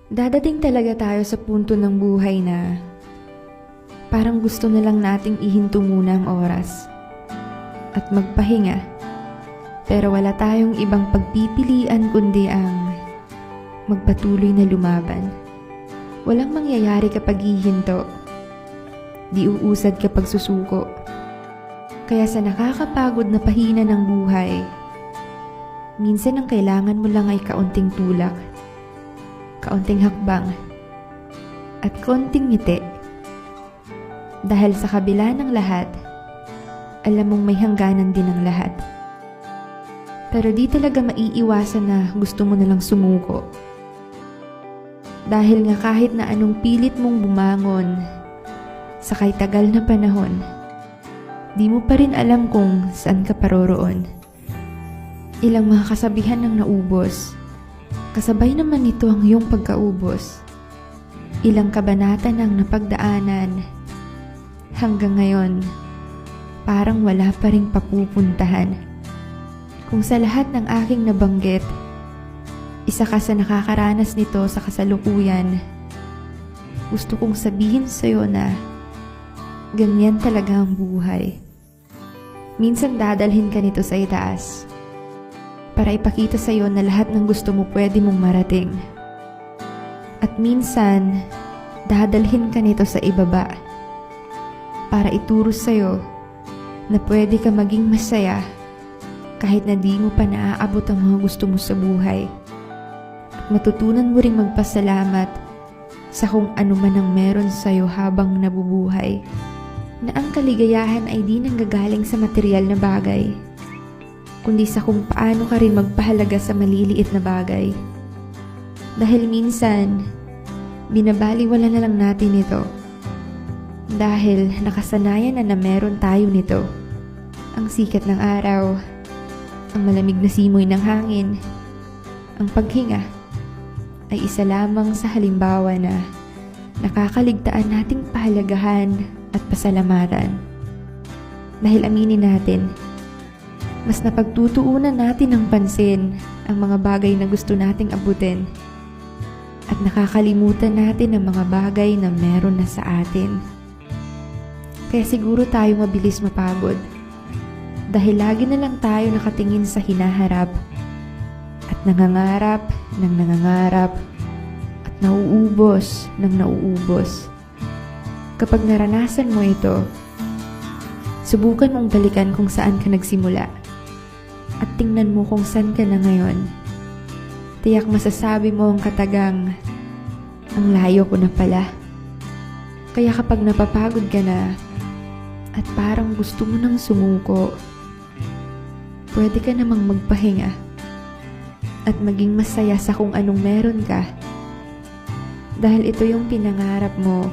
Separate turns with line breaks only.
Dadating talaga tayo sa punto ng buhay na parang gusto na lang nating ihinto muna ang oras at magpahinga. Pero wala tayong ibang pagpipilian kundi ang magpatuloy na lumaban. Walang mangyayari kapag hihinto. Di uusad kapag susuko. Kaya sa nakakapagod na pahina ng buhay, minsan ang kailangan mo lang ay kaunting tulak, kaunting hakbang, at konting ngiti. Dahil sa kabila ng lahat, alam mong may hangganan din ang lahat. Pero di talaga maiiwasan na gusto mo nalang sumuko. Dahil nga kahit na anong pilit mong bumangon, sa kay tagal na panahon, di mo pa rin alam kung saan ka paroroon. Ilang mga kasabihan ang naubos, kasabay naman nito ang iyong pagkaubos. Ilang kabanata ng napagdaanan, hanggang ngayon, parang wala pa ring papupuntahan. Kung sa lahat ng aking nabanggit, isa ka sa nakakaranas nito sa kasalukuyan, gusto kong sabihin sa'yo na ganyan talaga ang buhay. Minsan dadalhin ka nito sa itaas para ipakita sa'yo na lahat ng gusto mo pwede mong marating. At minsan, dadalhin ka nito sa ibaba para ituro sa'yo na pwede ka maging masaya kahit na di mo pa naaabot ang mga gusto mo sa buhay. At matutunan mo ring magpasalamat sa kung ano man ang meron sa'yo habang nabubuhay. Na ang kaligayahan ay di nanggagaling sa material na bagay, kundi sa kung paano ka rin magpahalaga sa maliliit na bagay. Dahil minsan, binabaliwala na lang natin ito. Dahil nakasanayan na meron tayo nito. Ang sikat ng araw, ang malamig na simoy ng hangin, ang paghinga, ay isa lamang sa halimbawa na nakakaligtaan nating pahalagahan at pasalamatan. Dahil aminin natin, mas napagtutuunan natin ng pansin ang mga bagay na gusto nating abutin at nakakalimutan natin ang mga bagay na meron na sa atin. Kaya siguro tayo mabilis mapagod dahil lagi na lang tayo nakatingin sa hinaharap at nangangarap ng nangangarap at nauubos ng nauubos. Kapag naranasan mo ito, subukan mong balikan kung saan ka nagsimula at tingnan mo kung saan ka na ngayon. Tiyak masasabi mo ang katagang, ang layo ko na pala. Kaya kapag napapagod ka na at parang gusto mo nang sumuko, pwede ka namang magpahinga at maging masaya sa kung anong meron ka. Dahil ito yung pinangarap mo